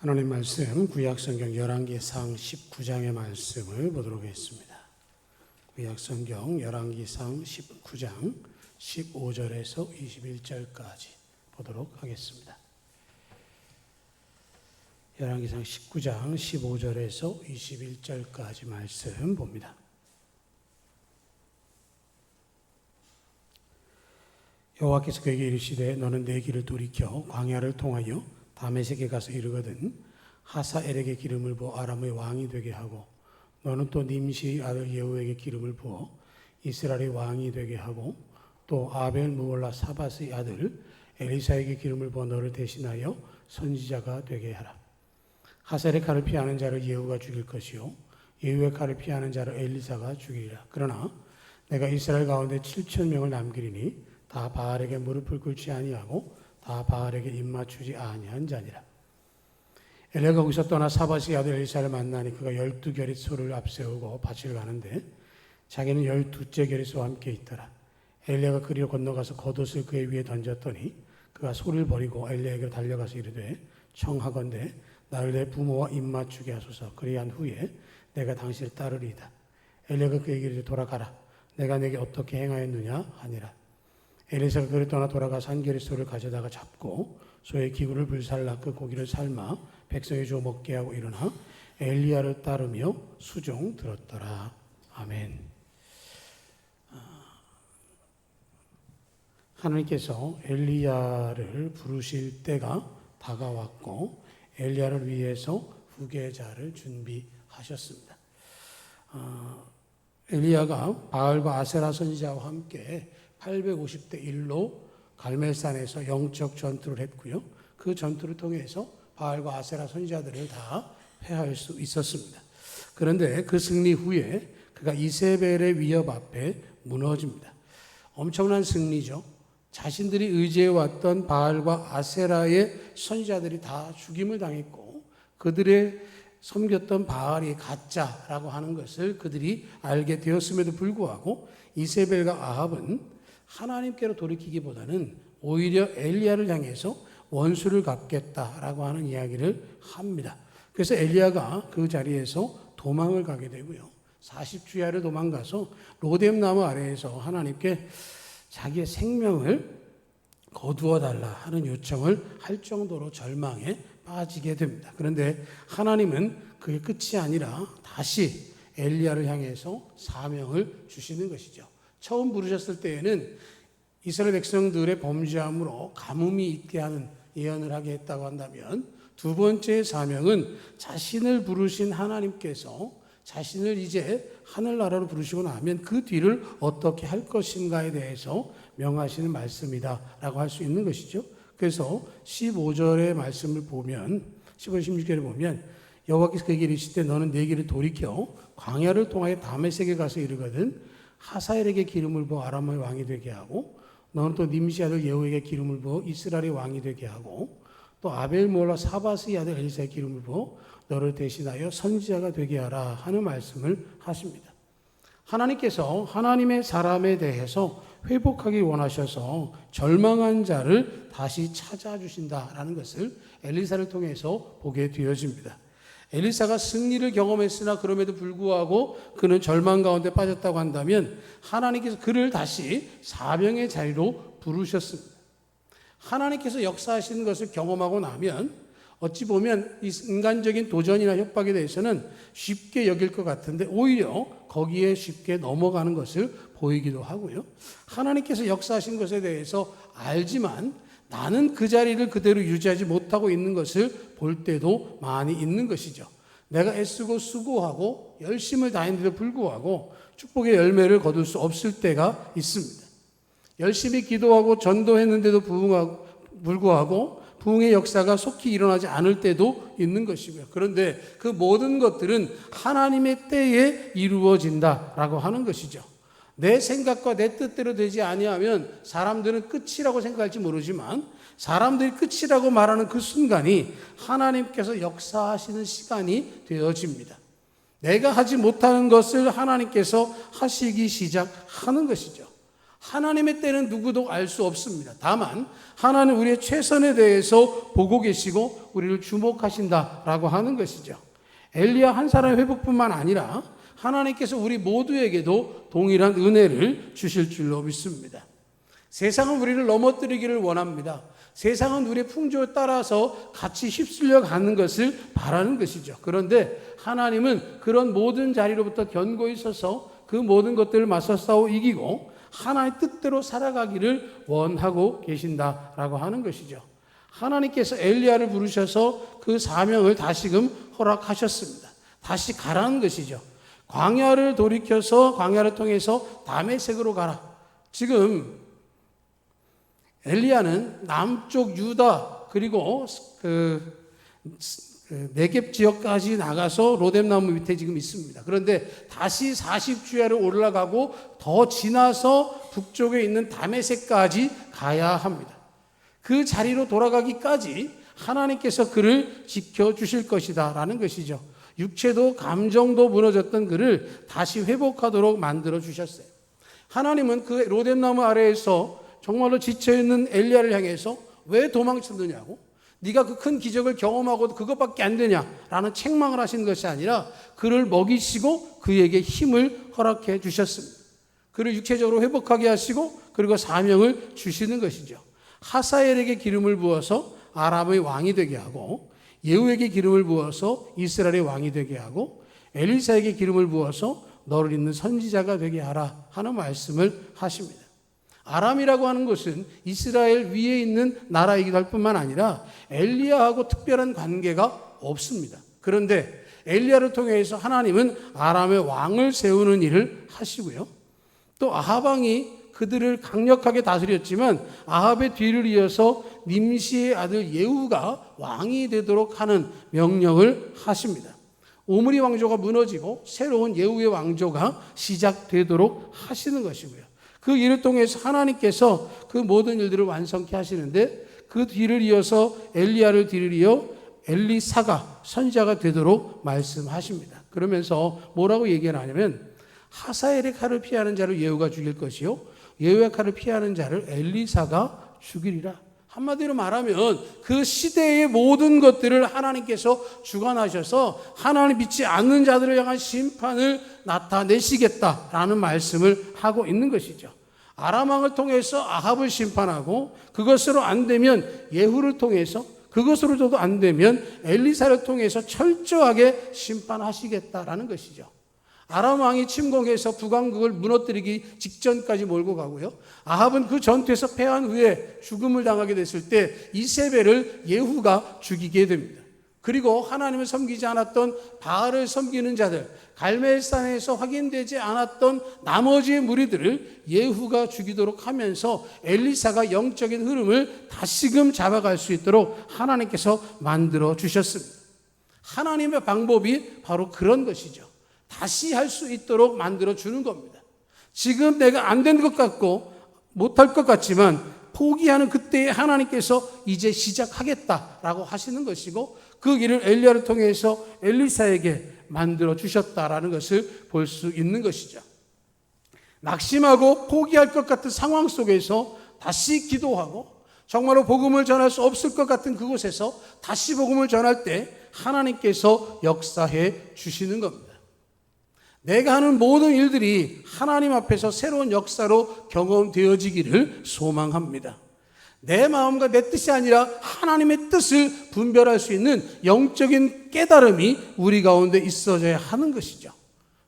하나님 말씀 구약성경 열왕기상 19장의 말씀을 보도록 하겠습니다. 구약성경 열왕기상 19장 15절에서 21절까지 보도록 하겠습니다. 열왕기상 19장 15절에서 21절까지 말씀 봅니다. 여호와께서 그에게 이르시되 너는 내 길을 돌이켜 광야를 통하여 다메섹에 가서 이르거든 하사엘에게 기름을 부어 아람의 왕이 되게 하고 너는 또 님시의 아들 예후에게 기름을 부어 이스라엘의 왕이 되게 하고 또 아벨 무올라 사밧의 아들 엘리사에게 기름을 부어 너를 대신하여 선지자가 되게 하라. 하사엘의 칼을 피하는 자를 예후가 죽일 것이요 예후의 칼을 피하는 자를 엘리사가 죽이리라. 그러나 내가 이스라엘 가운데 7,000명을 남기리니 다 바알에게 무릎을 꿇지 아니하고 다 바알에게 입맞추지 아니한 자니라. 엘리야가 거기서 떠나 사밧의 아들 엘리사를 만나니 그가 12겨릿 소를 앞세우고 밭을 가는데 자기는 12째 겨릿소와 함께 있더라. 엘리야가 그리로 건너가서 겉옷을 그의 위에 던졌더니 그가 소를 버리고 엘리야에게 달려가서 이르되 청하건대 나를 내 부모와 입맞추게 하소서. 그리한 후에 내가 당신을 따르리이다. 엘리야가 그에게 이르되 돌아가라. 내가 내게 어떻게 행하였느냐 하니라. 엘리사가 그를 떠나 돌아가서 한 겨릿 소를 가져다가 잡고 소의 기구를 불살라 그 고기를 삶아 백성에 주어 먹게 하고 일어나 엘리야를 따르며 수종 들었더라. 아멘. 하나님께서 엘리야를 부르실 때가 다가왔고 엘리야를 위해서 후계자를 준비하셨습니다. 엘리야가 바알과 아세라 선지자와 함께 850대 1로 갈멜산에서 영적 전투를 했고요. 그 전투를 통해서 바알과 아세라 선지자들을 다 패할 수 있었습니다. 그런데 그 승리 후에 그가 이세벨의 위협 앞에 무너집니다. 엄청난 승리죠. 자신들이 의지해왔던 바알과 아세라의 선지자들이 다 죽임을 당했고 그들의 섬겼던 바알이 가짜라고 하는 것을 그들이 알게 되었음에도 불구하고 이세벨과 아합은 하나님께로 돌이키기보다는 오히려 엘리야를 향해서 원수를 갚겠다라고 하는 이야기를 합니다. 그래서 엘리야가 그 자리에서 도망을 가게 되고요. 40주야를 도망가서 로뎀 나무 아래에서 하나님께 자기의 생명을 거두어 달라 하는 요청을 할 정도로 절망에 빠지게 됩니다. 그런데 하나님은 그게 끝이 아니라 다시 엘리야를 향해서 사명을 주시는 것이죠. 처음 부르셨을 때에는 이스라엘 백성들의 범죄함으로 가뭄이 있게 하는 예언을 하게 했다고 한다면 두 번째 사명은 자신을 부르신 하나님께서 자신을 이제 하늘나라로 부르시고 나면 그 뒤를 어떻게 할 것인가에 대해서 명하시는 말씀이다라고 할 수 있는 것이죠. 그래서 15절의 말씀을 보면 15절 16절을 보면 여호와께서 그에게 이르시되 너는 내 길을 돌이켜 광야를 통하여 다메섹에 가서 이르거든 하사엘에게 기름을 부어 아람의 왕이 되게 하고 너는 또 님시 아들 예후에게 기름을 부어 이스라엘의 왕이 되게 하고 또 아벨 무올라 사밧의 아들 엘리사의 기름을 부어 너를 대신하여 선지자가 되게 하라 하는 말씀을 하십니다. 하나님께서 하나님의 사람에 대해서 회복하기 원하셔서 절망한 자를 다시 찾아주신다라는 것을 엘리사를 통해서 보게 되어집니다. 엘리사가 승리를 경험했으나 그럼에도 불구하고 그는 절망 가운데 빠졌다고 한다면 하나님께서 그를 다시 사명의 자리로 부르셨습니다. 하나님께서 역사하시는 것을 경험하고 나면 어찌 보면 이 인간적인 도전이나 협박에 대해서는 쉽게 여길 것 같은데 오히려 거기에 쉽게 넘어가는 것을 보이기도 하고요. 하나님께서 역사하신 것에 대해서 알지만 나는 그 자리를 그대로 유지하지 못하고 있는 것을 볼 때도 많이 있는 것이죠. 내가 애쓰고 수고하고 열심을 다했는데도 불구하고 축복의 열매를 거둘 수 없을 때가 있습니다. 열심히 기도하고 전도했는데도 불구하고 부흥의 역사가 속히 일어나지 않을 때도 있는 것이고요. 그런데 그 모든 것들은 하나님의 때에 이루어진다라고 하는 것이죠. 내 생각과 내 뜻대로 되지 아니하면 사람들은 끝이라고 생각할지 모르지만 사람들이 끝이라고 말하는 그 순간이 하나님께서 역사하시는 시간이 되어집니다. 내가 하지 못하는 것을 하나님께서 하시기 시작하는 것이죠. 하나님의 때는 누구도 알 수 없습니다. 다만 하나님 우리의 최선에 대해서 보고 계시고 우리를 주목하신다라고 하는 것이죠. 엘리야 한 사람의 회복뿐만 아니라 하나님께서 우리 모두에게도 동일한 은혜를 주실 줄로 믿습니다. 세상은 우리를 넘어뜨리기를 원합니다. 세상은 우리의 풍조에 따라서 같이 휩쓸려 가는 것을 바라는 것이죠. 그런데 하나님은 그런 모든 자리로부터 견고히 서서 그 모든 것들을 맞서 싸워 이기고 하나님의 뜻대로 살아가기를 원하고 계신다라고 하는 것이죠. 하나님께서 엘리야를 부르셔서 그 사명을 다시금 허락하셨습니다. 다시 가라는 것이죠. 광야를 돌이켜서 광야를 통해서 다메섹으로 가라. 지금 엘리야는 남쪽 유다 그리고 네겝 지역까지 나가서 로뎀나무 밑에 지금 있습니다. 그런데 다시 40주야를 올라가고 더 지나서 북쪽에 있는 다메섹까지 가야 합니다. 그 자리로 돌아가기까지 하나님께서 그를 지켜주실 것이다 라는 것이죠. 육체도 감정도 무너졌던 그를 다시 회복하도록 만들어 주셨어요. 하나님은 그 로뎀나무 아래에서 정말로 지쳐있는 엘리야를 향해서 왜 도망쳤느냐고, 네가 그 큰 기적을 경험하고도 그것밖에 안 되냐라는 책망을 하신 것이 아니라 그를 먹이시고 그에게 힘을 허락해 주셨습니다. 그를 육체적으로 회복하게 하시고 그리고 사명을 주시는 것이죠. 하사엘에게 기름을 부어서 아람의 왕이 되게 하고, 예후에게 기름을 부어서 이스라엘의 왕이 되게 하고, 엘리사에게 기름을 부어서 너를 잇는 선지자가 되게 하라 하는 말씀을 하십니다. 아람이라고 하는 것은 이스라엘 위에 있는 나라이기도 할 뿐만 아니라 엘리야하고 특별한 관계가 없습니다. 그런데 엘리야를 통해서 하나님은 아람의 왕을 세우는 일을 하시고요. 또 아합 왕이 그들을 강력하게 다스렸지만 아합의 뒤를 이어서 님시의 아들 예후가 왕이 되도록 하는 명령을 하십니다. 오므리 왕조가 무너지고 새로운 예후의 왕조가 시작되도록 하시는 것이고요. 그 일을 통해서 하나님께서 그 모든 일들을 완성케 하시는데 그 뒤를 이어서 엘리야를 뒤를 이어 엘리사가 선지자가 되도록 말씀하십니다. 그러면서 뭐라고 얘기를 하냐면 하사엘의 칼을 피하는 자를 예후가 죽일 것이요 예후의 칼을 피하는 자를 엘리사가 죽이리라. 한마디로 말하면 그 시대의 모든 것들을 하나님께서 주관하셔서 하나님 믿지 않는 자들을 향한 심판을 나타내시겠다라는 말씀을 하고 있는 것이죠. 아람 왕을 통해서 아합을 심판하고 그것으로 안 되면 예후를 통해서 그것으로도 안 되면 엘리사를 통해서 철저하게 심판하시겠다라는 것이죠. 아람 왕이 침공해서 북왕국을 무너뜨리기 직전까지 몰고 가고요. 아합은 그 전투에서 패한 후에 죽음을 당하게 됐을 때 이세벨을 예후가 죽이게 됩니다. 그리고 하나님을 섬기지 않았던 바알을 섬기는 자들, 갈멜산에서 확인되지 않았던 나머지의 무리들을 예후가 죽이도록 하면서 엘리사가 영적인 흐름을 다시금 잡아갈 수 있도록 하나님께서 만들어 주셨습니다. 하나님의 방법이 바로 그런 것이죠. 다시 할 수 있도록 만들어 주는 겁니다. 지금 내가 안 된 것 같고 못할 것 같지만 포기하는 그때에 하나님께서 이제 시작하겠다라고 하시는 것이고 그 일을 엘리야를 통해서 엘리사에게 만들어 주셨다라는 것을 볼 수 있는 것이죠. 낙심하고 포기할 것 같은 상황 속에서 다시 기도하고 정말로 복음을 전할 수 없을 것 같은 그곳에서 다시 복음을 전할 때 하나님께서 역사해 주시는 겁니다. 내가 하는 모든 일들이 하나님 앞에서 새로운 역사로 경험되어지기를 소망합니다. 내 마음과 내 뜻이 아니라 하나님의 뜻을 분별할 수 있는 영적인 깨달음이 우리 가운데 있어져야 하는 것이죠.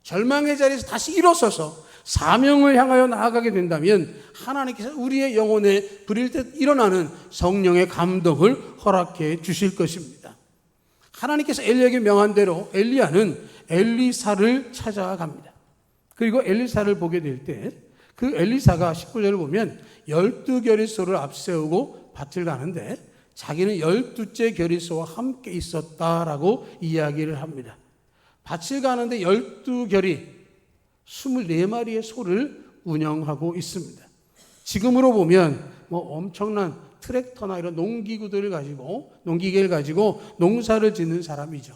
절망의 자리에서 다시 일어서서 사명을 향하여 나아가게 된다면 하나님께서 우리의 영혼에 부릴 때 일어나는 성령의 감동을 허락해 주실 것입니다. 하나님께서 엘리야에게 명한 대로 엘리야는 엘리사를 찾아갑니다. 그리고 엘리사를 보게 될 때 그 엘리사가 19절을 보면 12겨릿소를 앞세우고 밭을 가는데 자기는 12째 겨릿소와 함께 있었다라고 이야기를 합니다. 밭을 가는데 12겨릿 24마리의 소를 운영하고 있습니다. 지금으로 보면 엄청난 트랙터나 이런 농기계를 가지고 농사를 짓는 사람이죠.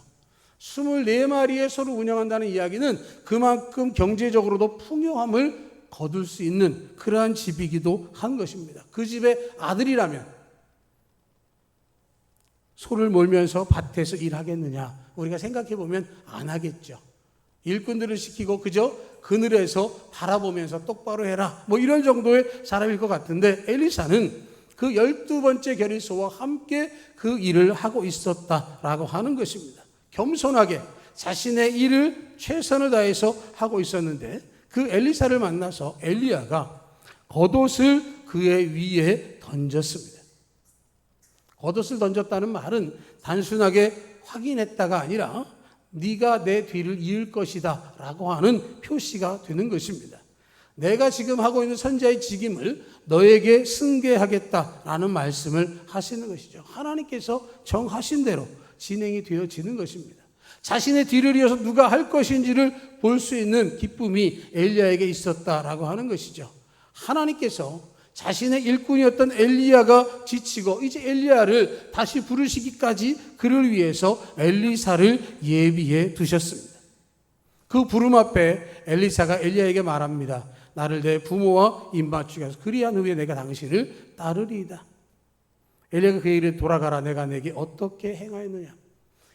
24마리의 소를 운영한다는 이야기는 그만큼 경제적으로도 풍요함을 거둘 수 있는 그러한 집이기도 한 것입니다. 그 집의 아들이라면 소를 몰면서 밭에서 일하겠느냐? 우리가 생각해 보면 안 하겠죠. 일꾼들을 시키고 그저 그늘에서 바라보면서 똑바로 해라, 뭐 이런 정도의 사람일 것 같은데, 엘리사는 그 12번째 결의소와 함께 그 일을 하고 있었다라고 하는 것입니다. 겸손하게 자신의 일을 최선을 다해서 하고 있었는데, 그 엘리사를 만나서 엘리야가 겉옷을 그의 위에 던졌습니다. 겉옷을 던졌다는 말은 단순하게 확인했다가 아니라 네가 내 뒤를 이을 것이다 라고 하는 표시가 되는 것입니다. 내가 지금 하고 있는 선지자의 직임을 너에게 승계하겠다라는 말씀을 하시는 것이죠. 하나님께서 정하신 대로 진행이 되어지는 것입니다. 자신의 뒤를 이어서 누가 할 것인지를 볼 수 있는 기쁨이 엘리야에게 있었다라고 하는 것이죠. 하나님께서 자신의 일꾼이었던 엘리야가 지치고 이제 엘리야를 다시 부르시기까지 그를 위해서 엘리사를 예비해 두셨습니다. 그 부름 앞에 엘리사가 엘리야에게 말합니다. 나를 내 부모와 입맞추게 하소서. 그리한 후에 내가 당신을 따르리이다. 엘리야가 그에게 돌아가라. 내가 내게 어떻게 행하였느냐.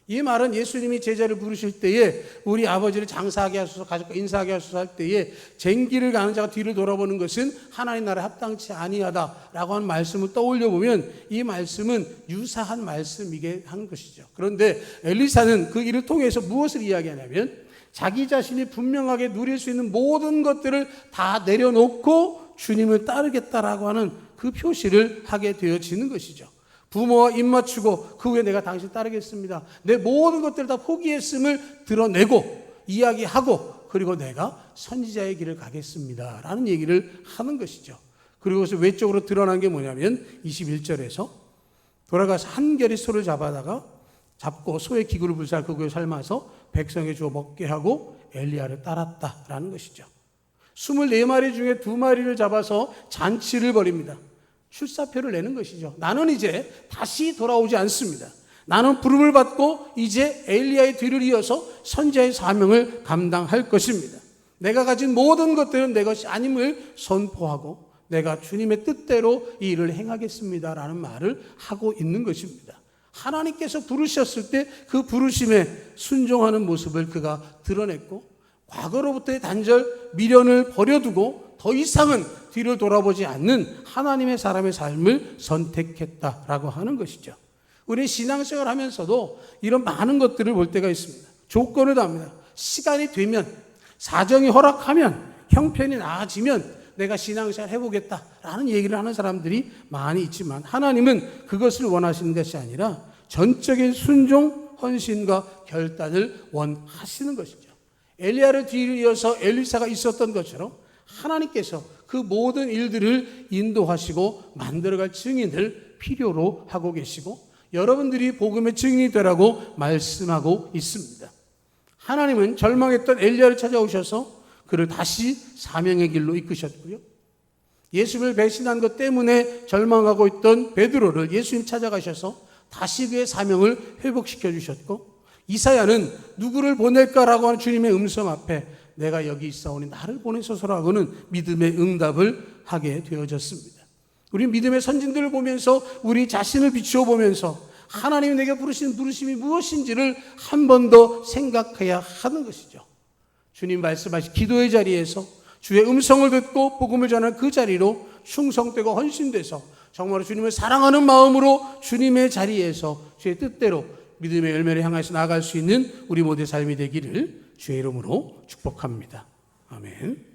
이 말은 예수님이 제자를 부르실 때에 우리 아버지를 장사하게 하소서, 가족과 인사하게 하소서 할 때에 쟁기를 가는 자가 뒤를 돌아보는 것은 하나님 나라에 합당치 아니하다라고 하는 말씀을 떠올려 보면 이 말씀은 유사한 말씀이게 한 것이죠. 그런데 엘리사는 그 일을 통해서 무엇을 이야기하냐면 자기 자신이 분명하게 누릴 수 있는 모든 것들을 다 내려놓고 주님을 따르겠다라고 하는 그 표시를 하게 되어지는 것이죠. 부모와 입맞추고 그 후에 내가 당신 따르겠습니다. 내 모든 것들을 다 포기했음을 드러내고 이야기하고 그리고 내가 선지자의 길을 가겠습니다 라는 얘기를 하는 것이죠. 그리고 그것을 외적으로 드러난 게 뭐냐면 21절에서 돌아가서 한 결의 소를 잡고 소의 기구를 불살 그 구에 삶아서 백성에게 주어 먹게 하고 엘리야를 따랐다라는 것이죠. 24마리 중에 2마리를 잡아서 잔치를 벌입니다. 출사표를 내는 것이죠. 나는 이제 다시 돌아오지 않습니다. 나는 부름을 받고 이제 엘리야의 뒤를 이어서 선지자의 사명을 감당할 것입니다. 내가 가진 모든 것들은 내 것이 아님을 선포하고 내가 주님의 뜻대로 이 일을 행하겠습니다 라는 말을 하고 있는 것입니다. 하나님께서 부르셨을 때 그 부르심에 순종하는 모습을 그가 드러냈고 과거로부터의 단절, 미련을 버려두고 더 이상은 뒤를 돌아보지 않는 하나님의 사람의 삶을 선택했다라고 하는 것이죠. 우리 신앙생활 하면서도 이런 많은 것들을 볼 때가 있습니다. 조건을 답니다. 시간이 되면, 사정이 허락하면, 형편이 나아지면 내가 신앙생활 해보겠다라는 얘기를 하는 사람들이 많이 있지만 하나님은 그것을 원하시는 것이 아니라 전적인 순종, 헌신과 결단을 원하시는 것이죠. 엘리야를 뒤를 이어서 엘리사가 있었던 것처럼 하나님께서 그 모든 일들을 인도하시고 만들어갈 증인을 필요로 하고 계시고 여러분들이 복음의 증인이 되라고 말씀하고 있습니다. 하나님은 절망했던 엘리야를 찾아오셔서 그를 다시 사명의 길로 이끄셨고요. 예수를 배신한 것 때문에 절망하고 있던 베드로를 예수님 찾아가셔서 다시 그의 사명을 회복시켜 주셨고, 이사야는 누구를 보낼까라고 하는 주님의 음성 앞에 내가 여기 있사오니 나를 보내소서라고는 믿음의 응답을 하게 되어졌습니다. 우리 믿음의 선진들을 보면서 우리 자신을 비추어 보면서 하나님이 내게 부르신 부르심이 무엇인지를 한 번 더 생각해야 하는 것이죠. 주님 말씀하신 기도의 자리에서 주의 음성을 듣고 복음을 전하는 그 자리로 충성되고 헌신돼서 정말로 주님을 사랑하는 마음으로 주님의 자리에서 주의 뜻대로 믿음의 열매를 향해서 나아갈 수 있는 우리 모두의 삶이 되기를 주의 이름으로 축복합니다. 아멘.